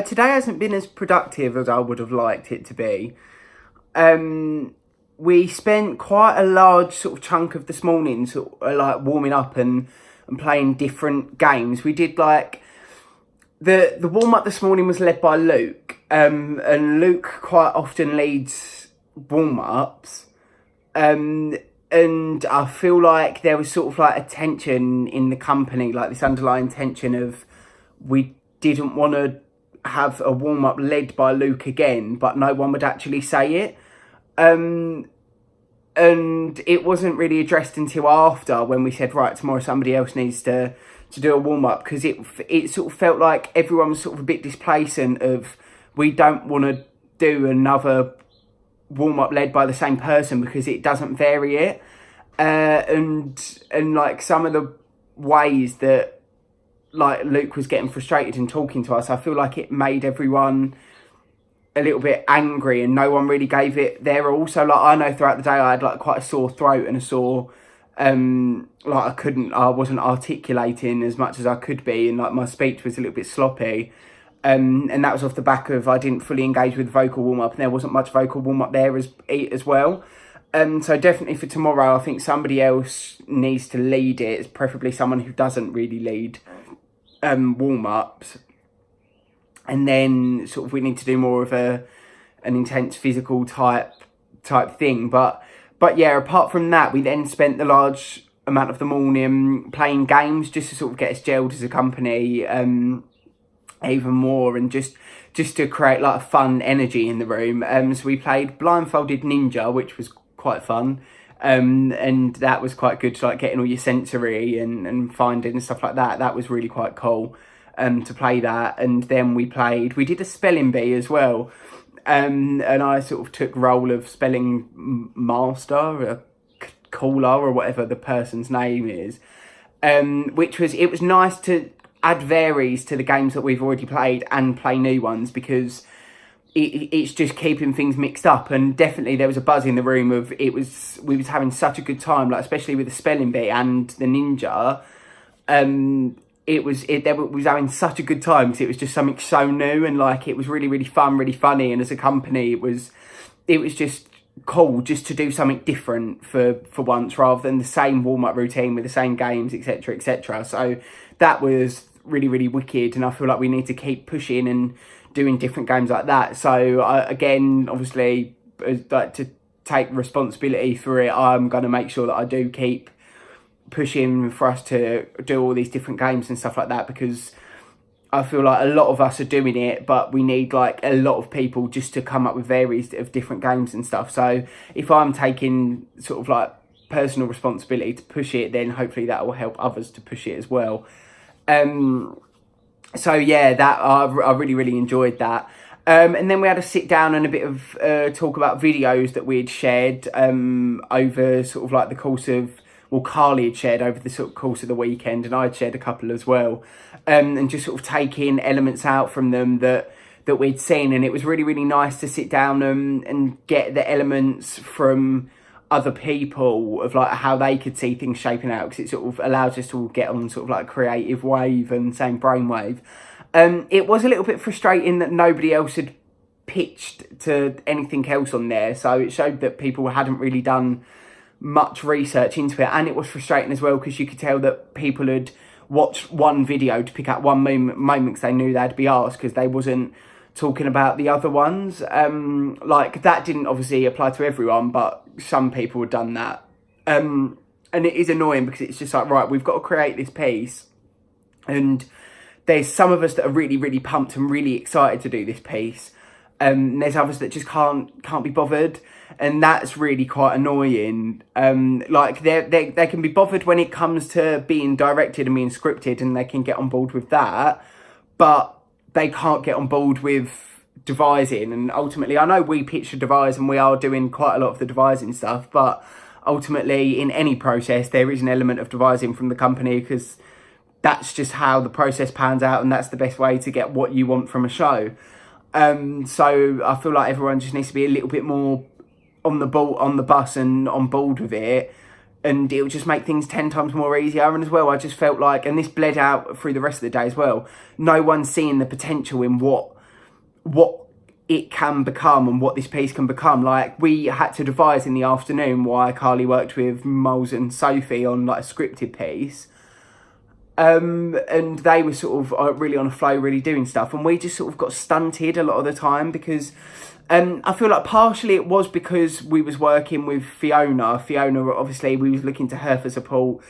Today hasn't been as productive as I would have liked it to be. We spent quite a large sort of chunk of this morning sort of like warming up and playing different games. We did like the warm up this morning was led by Luke, and Luke quite often leads warm ups. And I feel like there was sort of like a tension in the company, like this underlying tension of we didn't want to have a warm up led by Luke again, but no one would actually say it. And it wasn't really addressed until after, when we said, right, tomorrow somebody else needs to do a warm up, because it sort of felt like everyone was sort of a bit displacent of, we don't want to do another warm up led by the same person because it doesn't vary it. And like some of the ways that like Luke was getting frustrated and talking to us, I feel like it made everyone a little bit angry and no one really gave it their all. So like I know throughout the day I had like quite a sore throat and a sore like I wasn't articulating as much as I could be, and like my speech was a little bit sloppy. And that was off the back of I didn't fully engage with vocal warm up, and there wasn't much vocal warm up there as well. So definitely for tomorrow, I think somebody else needs to lead it. It's preferably someone who doesn't really lead warm ups, and then sort of we need to do more of an intense physical type thing. But yeah, apart from that, we then spent the large amount of the morning playing games just to sort of get us gelled as a company even more, and just to create like a fun energy in the room. So we played Blindfolded Ninja, which was quite fun. And that was quite good to like getting all your sensory and finding and stuff like that. That was really quite cool to play that. And then we did a spelling bee as well. And I sort of took role of spelling master, caller, or whatever the person's name is. It was nice to add varies to the games that we've already played and play new ones, because it's just keeping things mixed up. And definitely there was a buzz in the room of we was having such a good time, like especially with the spelling bee and the ninja. We was having such a good time because it was just something so new, and like it was really, really fun, really funny. And as a company, it was just cool just to do something different for once, rather than the same warm-up routine with the same games, etc, etc. So that was really, really wicked, and I feel like we need to keep pushing and doing different games like that. So again, obviously, like to take responsibility for it, I'm going to make sure that I do keep pushing for us to do all these different games and stuff like that, because I feel like a lot of us are doing it, but we need like a lot of people just to come up with various of different games and stuff. So if I'm taking sort of like personal responsibility to push it, then hopefully that will help others to push it as well. So yeah, that I really, really enjoyed that. And then we had a sit down and a bit of talk about videos that we'd shared over sort of like the course of, well, Carly had shared over the sort of course of the weekend, and I'd shared a couple as well. And just sort of taking elements out from them that we'd seen. And it was really, really nice to sit down and get the elements from other people of like how they could see things shaping out, because it sort of allows us to all get on sort of like creative wave and same brainwave. It was a little bit frustrating that nobody else had pitched to anything else on there, so it showed that people hadn't really done much research into it. And it was frustrating as well because you could tell that people had watched one video to pick out one moment because they knew they'd be asked, because they wasn't talking about the other ones. Like that didn't obviously apply to everyone, but some people had done that. And it is annoying because it's just like, right, we've got to create this piece, and there's some of us that are really, really pumped and really excited to do this piece. There's others that just can't be bothered, and that's really quite annoying. Like they can be bothered when it comes to being directed and being scripted, and they can get on board with that, but they can't get on board with devising. And ultimately, I know we pitch to devise and we are doing quite a lot of the devising stuff, but ultimately in any process there is an element of devising from the company, because that's just how the process pans out, and that's the best way to get what you want from a show. So I feel like everyone just needs to be a little bit more on the bus and on board with it, and it would just make things 10 times more easier. And as well, I just felt like, and this bled out through the rest of the day as well, no one's seeing the potential in what what it can become and what this piece can become. Like, we had to devise in the afternoon while Carly worked with Moles and Sophie on like a scripted piece. And they were sort of really on a flow, really doing stuff. And we just sort of got stunted a lot of the time because I feel like partially it was because we was working with Fiona. Fiona, obviously, we was looking to her for support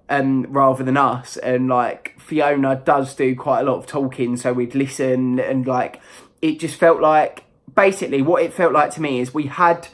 rather than us. And like, Fiona does do quite a lot of talking, so we'd listen, and like, it just felt like, basically what it felt like to me is we had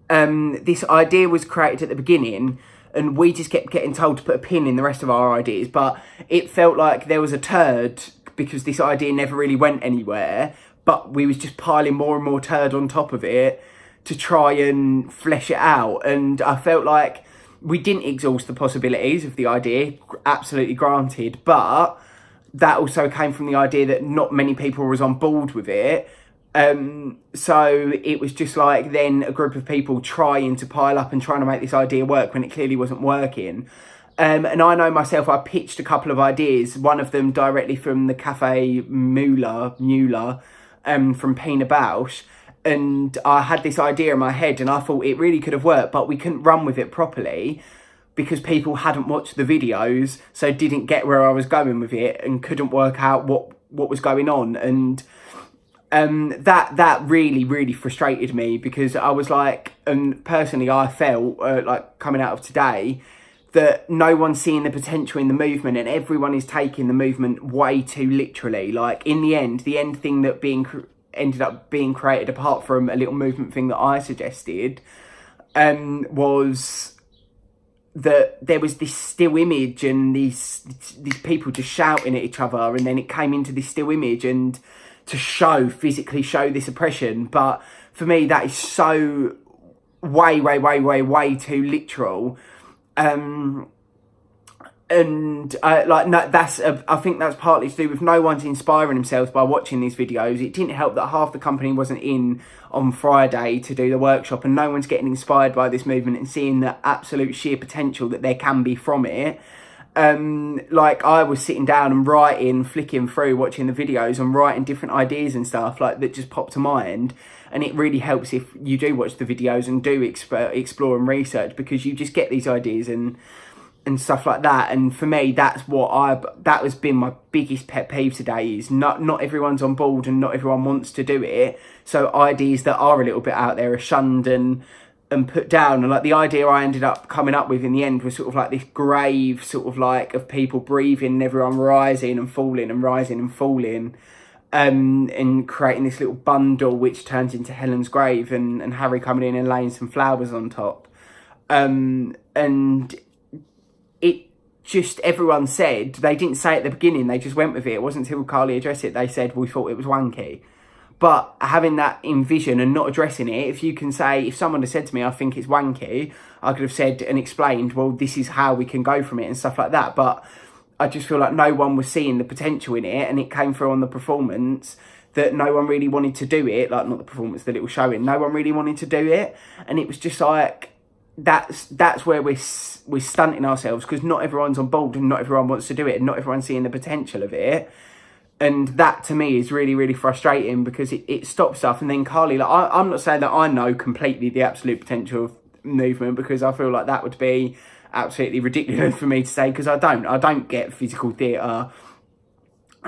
this idea was created at the beginning, and we just kept getting told to put a pin in the rest of our ideas, but it felt like there was a turd because this idea never really went anywhere, but we was just piling more and more turd on top of it to try and flesh it out. And I felt like we didn't exhaust the possibilities of the idea, absolutely granted, but that also came from the idea that not many people was on board with it. So it was just like then a group of people trying to pile up and trying to make this idea work when it clearly wasn't working. And I know myself, I pitched a couple of ideas, one of them directly from the Cafe Muller, from Pina Bausch. And I had this idea in my head and I thought it really could have worked, but we couldn't run with it properly because people hadn't watched the videos, so didn't get where I was going with it and couldn't work out what was going on. And that really, really frustrated me because I was like, and personally I felt like coming out of today that no one's seeing the potential in the movement and everyone is taking the movement way too literally. Like, in the end thing that ended up being created, apart from a little movement thing that I suggested, was that there was this still image and these people just shouting at each other, and then it came into this still image and to physically show this oppression. But for me, that is so way too literal. I think that's partly to do with no one's inspiring themselves by watching these videos. It didn't help that half the company wasn't in on Friday to do the workshop, and no one's getting inspired by this movement and seeing the absolute sheer potential that there can be from it. Like, I was sitting down and writing, flicking through, watching the videos and writing different ideas and stuff like that just popped to mind. And it really helps if you do watch the videos and do explore and research, because you just get these ideas and stuff like that. And for me, that has been my biggest pet peeve today, is not everyone's on board and not everyone wants to do it. So ideas that are a little bit out there are shunned and put down. And like, the idea I ended up coming up with in the end was sort of like this grave sort of like of people breathing and everyone rising and falling and rising and falling, and creating this little bundle which turns into Helen's grave, and Harry coming in and laying some flowers on top. And it just, everyone said, they didn't say at the beginning, they just went with it. It wasn't until Carly addressed it, they said, we thought it was wanky. But having that in vision and not addressing it, if you can say, if someone had said to me, I think it's wanky, I could have said and explained, well, this is how we can go from it and stuff like that. But I just feel like no one was seeing the potential in it, and it came through on the performance that no one really wanted to do it. Like, not the performance, the little showing. No one really wanted to do it. And it was just like, that's where we're stunting ourselves, because not everyone's on board and not everyone wants to do it and not everyone's seeing the potential of it. And that to me is really, really frustrating, because it stops stuff. And then Carly, like, I'm not saying that I know completely the absolute potential of movement, because I feel like that would be absolutely ridiculous for me to say, because I don't get physical theatre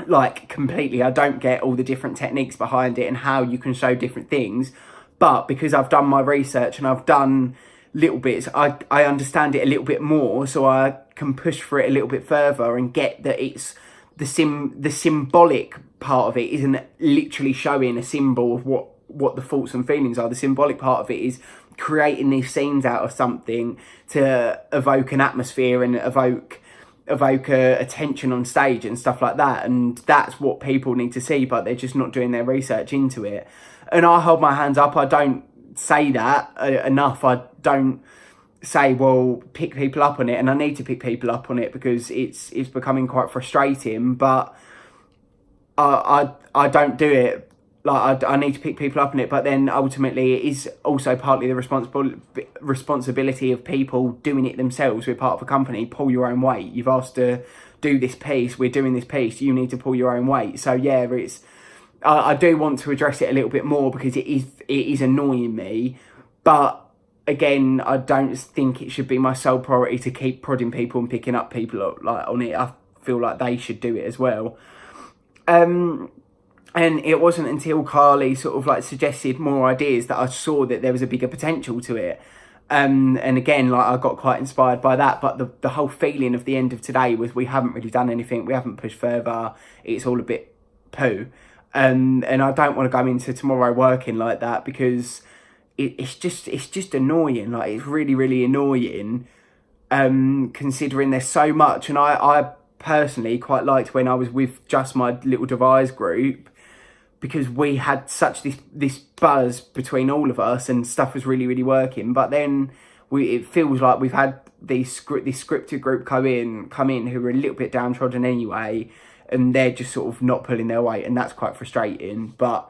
like completely. I don't get all the different techniques behind it and how you can show different things. But because I've done my research and I've done little bits, I understand it a little bit more, so I can push for it a little bit further and get that it's the symbolic part of it isn't literally showing a symbol of what the thoughts and feelings are. The symbolic part of it is creating these scenes out of something to evoke an atmosphere and evoke a tension on stage and stuff like that. And that's what people need to see, but they're just not doing their research into it. And I hold my hands up. I don't say that enough. I don't say, well, pick people up on it, and I need to pick people up on it because it's becoming quite frustrating. But I don't do it. Like, I need to pick people up on it, but then ultimately it is also partly the responsibility of people doing it themselves. We're part of a company. Pull your own weight. You've asked to do this piece. We're doing this piece. You need to pull your own weight. So yeah, I do want to address it a little bit more because it is annoying me, but again, I don't think it should be my sole priority to keep prodding people and picking up people like on it. I feel like they should do it as well. And it wasn't until Carly sort of like suggested more ideas that I saw that there was a bigger potential to it. And again, like I got quite inspired by that, but the whole feeling of the end of today was we haven't really done anything, we haven't pushed further, it's all a bit poo. And I don't want to go into tomorrow working like that because it's just annoying. Like it's really, really annoying, considering there's so much. And I personally quite liked when I was with just my little devise group, because we had such this buzz between all of us and stuff was really, really working. But then it feels like we've had this scripted group come in who are a little bit downtrodden anyway, and they're just sort of not pulling their weight, and that's quite frustrating. But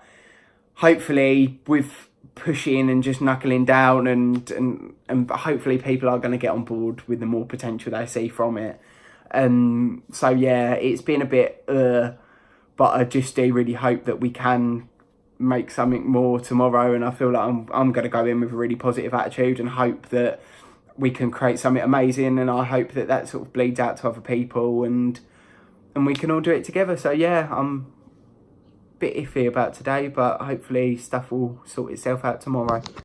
hopefully with pushing and just knuckling down and hopefully people are going to get on board with the more potential they see from it. So yeah, it's been a bit but I just do really hope that we can make something more tomorrow, and I feel like I'm going to go in with a really positive attitude and hope that we can create something amazing, and I hope that sort of bleeds out to other people and we can all do it together. So yeah, I'm a bit iffy about today, but hopefully stuff will sort itself out tomorrow.